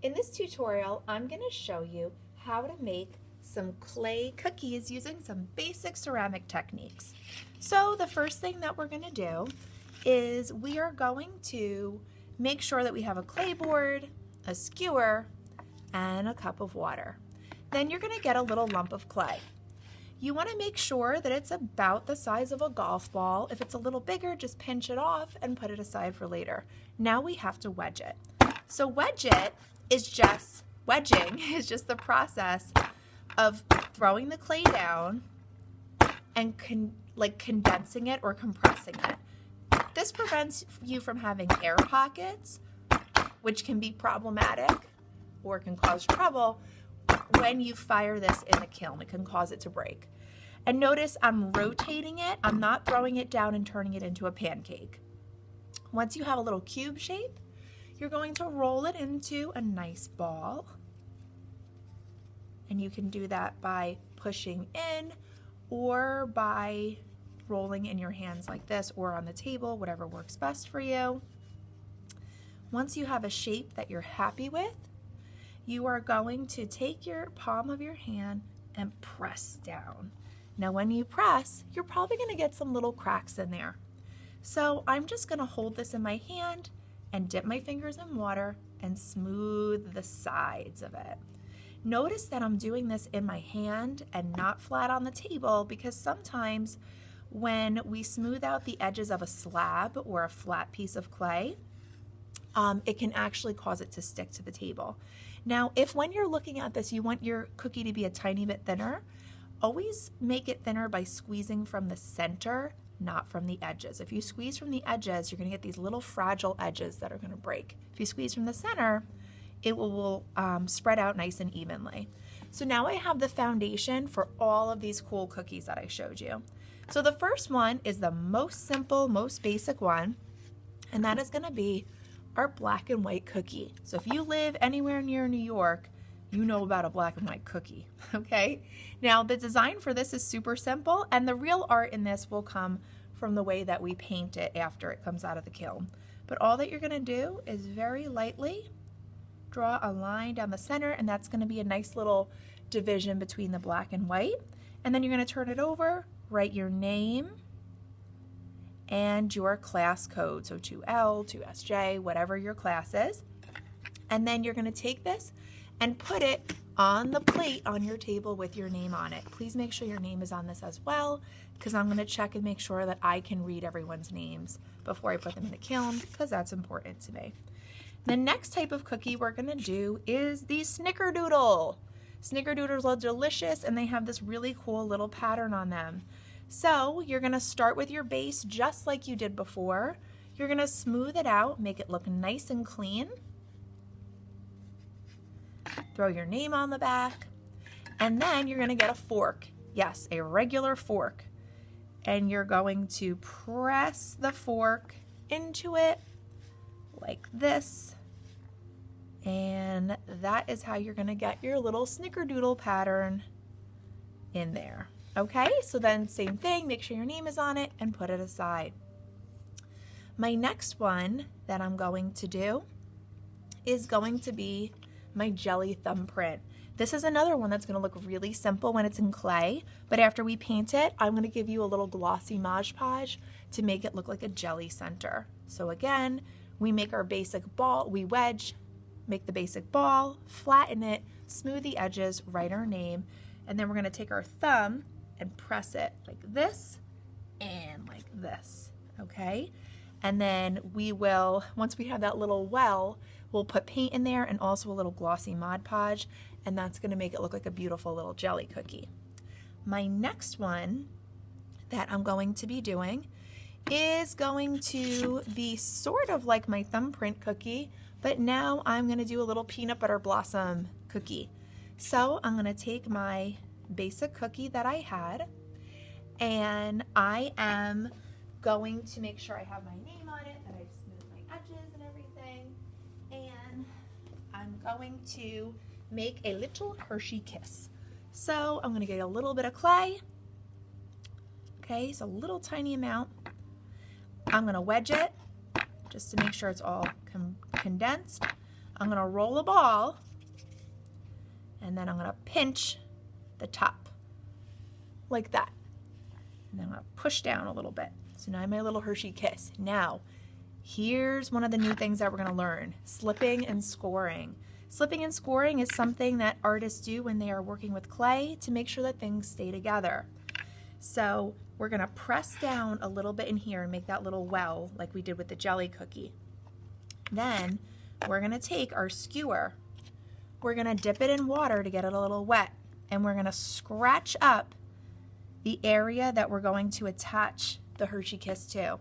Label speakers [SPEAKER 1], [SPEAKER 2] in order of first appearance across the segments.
[SPEAKER 1] In this tutorial, I'm going to show you how to make some clay cookies using some basic ceramic techniques. So the first thing that we're going to do is we are going to make sure that we have a clay board, a skewer, and a cup of water. Then you're going to get a little lump of clay. You want to make sure that it's about the size of a golf ball. If it's a little bigger, just pinch it off and put it aside for later. Now we have to wedge it. So wedging is just the process of throwing the clay down and condensing it or compressing it. This prevents you from having air pockets, which can be problematic or can cause trouble when you fire this in the kiln. It can cause it to break. And notice I'm rotating it. I'm not throwing it down and turning it into a pancake. Once you have a little cube shape, you're going to roll it into a nice ball. And you can do that by pushing in or by rolling in your hands like this or on the table, whatever works best for you. Once you have a shape that you're happy with, you are going to take your palm of your hand and press down. Now when you press, you're probably going to get some little cracks in there. So I'm just going to hold this in my hand and dip my fingers in water and smooth the sides of it. Notice that I'm doing this in my hand and not flat on the table, because sometimes when we smooth out the edges of a slab or a flat piece of clay, it can actually cause it to stick to the table. Now, if when you're looking at this, you want your cookie to be a tiny bit thinner, always make it thinner by squeezing from the center, not from the edges. If you squeeze from the edges, you're going to get these little fragile edges that are going to break. If you squeeze from the center, it will spread out nice and evenly. So now I have the foundation for all of these cool cookies that I showed you. So the first one is the most simple, most basic one, and that is going to be our black and white cookie. So if you live anywhere near New York, you know about a black and white cookie, okay? Now the design for this is super simple, and the real art in this will come from the way that we paint it after it comes out of the kiln. But all that you're gonna do is very lightly draw a line down the center, and that's gonna be a nice little division between the black and white. And then you're gonna turn it over, write your name and your class code, so 2L, 2SJ, whatever your class is. And then you're gonna take this and put it on the plate on your table with your name on it. Please make sure your name is on this as well, because I'm gonna check and make sure that I can read everyone's names before I put them in the kiln, because that's important to me. The next type of cookie we're gonna do is the snickerdoodle. Snickerdoodles are delicious, and they have this really cool little pattern on them. So you're gonna start with your base just like you did before. You're gonna smooth it out, make it look nice and clean. Throw your name on the back, and then you're gonna get a fork. Yes, a regular fork. And you're going to press the fork into it like this. And that is how you're gonna get your little snickerdoodle pattern in there. Okay, so then same thing, make sure your name is on it and put it aside. My next one that I'm going to do is going to be my jelly thumbprint. This is another one that's gonna look really simple when it's in clay, but after we paint it, I'm gonna give you a little glossy Mod Podge to make it look like a jelly center. So again, we make our basic ball, we wedge, make the basic ball, flatten it, smooth the edges, write our name, and then we're gonna take our thumb and press it like this and like this, okay? And then we will, once we have that little well, we'll put paint in there and also a little glossy Mod Podge, and that's gonna make it look like a beautiful little jelly cookie. My next one that I'm going to be doing is going to be sort of like my thumbprint cookie, but now I'm gonna do a little peanut butter blossom cookie. So I'm gonna take my basic cookie that I had, and I am going to make sure I have my name on it, that I've smoothed my edges and everything, and I'm going to make a little Hershey Kiss. So I'm gonna get a little bit of clay, okay, so a little tiny amount. I'm gonna wedge it just to make sure it's all condensed. I'm gonna roll a ball, and then I'm gonna pinch the top like that. And then I'm gonna push down a little bit. So now I have my little Hershey Kiss. Now, here's one of the new things that we're gonna learn, slipping and scoring. Slipping and scoring is something that artists do when they are working with clay to make sure that things stay together. So we're gonna press down a little bit in here and make that little well like we did with the jelly cookie. Then we're gonna take our skewer, we're gonna dip it in water to get it a little wet, and we're gonna scratch up the area that we're going to attach the Hershey Kiss to.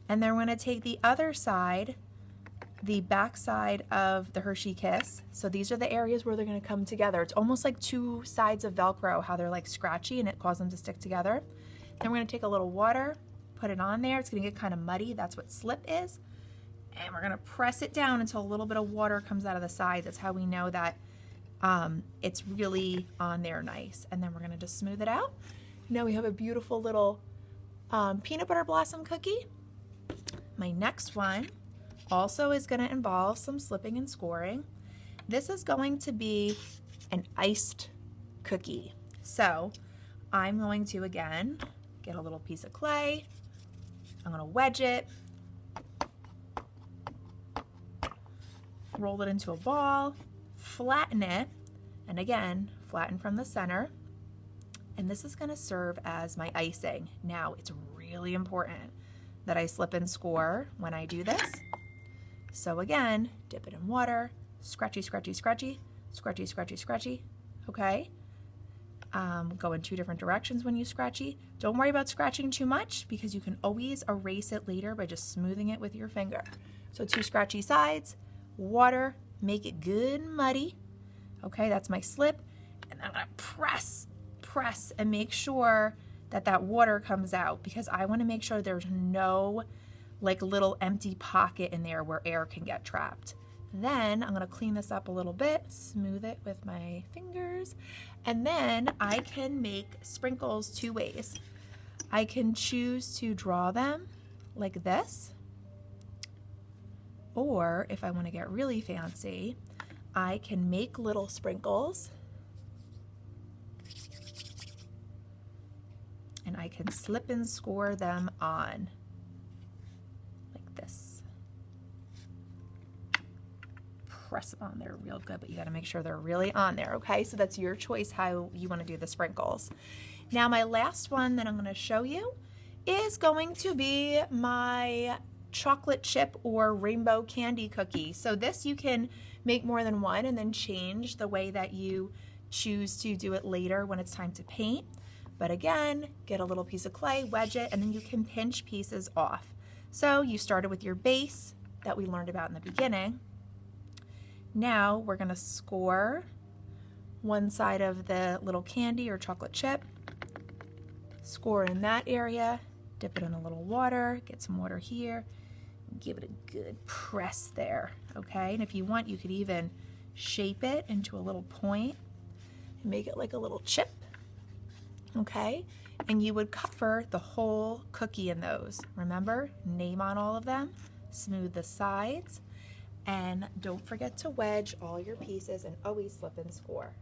[SPEAKER 1] And then we're gonna take the other side, the back side of the Hershey Kiss. So these are the areas where they're gonna come together. It's almost like two sides of Velcro, how they're like scratchy and it causes them to stick together. Then we're gonna take a little water, put it on there. It's gonna get kind of muddy. That's what slip is. And we're gonna press it down until a little bit of water comes out of the sides. That's how we know that it's really on there nice. And then we're gonna just smooth it out. Now we have a beautiful little peanut butter blossom cookie. My next one also is going to involve some slipping and scoring. This is going to be an iced cookie. So I'm going to, again, get a little piece of clay. I'm going to wedge it, roll it into a ball, flatten it, and again, flatten from the center. And this is going to serve as my icing. Now, it's really important that I slip and score when I do this. So again, dip it in water, scratchy, scratchy, scratchy, scratchy, scratchy, scratchy, okay? Go in two different directions when you scratchy. Don't worry about scratching too much because you can always erase it later by just smoothing it with your finger. So two scratchy sides, water, make it good and muddy. Okay, that's my slip. And I'm gonna press and make sure that that water comes out because I wanna make sure there's no like little empty pocket in there where air can get trapped. Then I'm gonna clean this up a little bit, smooth it with my fingers, and then I can make sprinkles two ways. I can choose to draw them like this, or if I wanna get really fancy, I can make little sprinkles and I can slip and score them on like this. Press them on there real good, but you gotta make sure they're really on there, okay? So that's your choice how you wanna do the sprinkles. Now my last one that I'm gonna show you is going to be my chocolate chip or rainbow candy cookie. So this you can make more than one and then change the way that you choose to do it later when it's time to paint. But again, get a little piece of clay, wedge it, and then you can pinch pieces off. So you started with your base that we learned about in the beginning. Now we're gonna score one side of the little candy or chocolate chip, score in that area, dip it in a little water, get some water here, and give it a good press there, okay? And if you want, you could even shape it into a little point and make it like a little chip. Okay, and you would cover the whole cookie in those. Remember, name on all of them, smooth the sides, and don't forget to wedge all your pieces and always slip and score.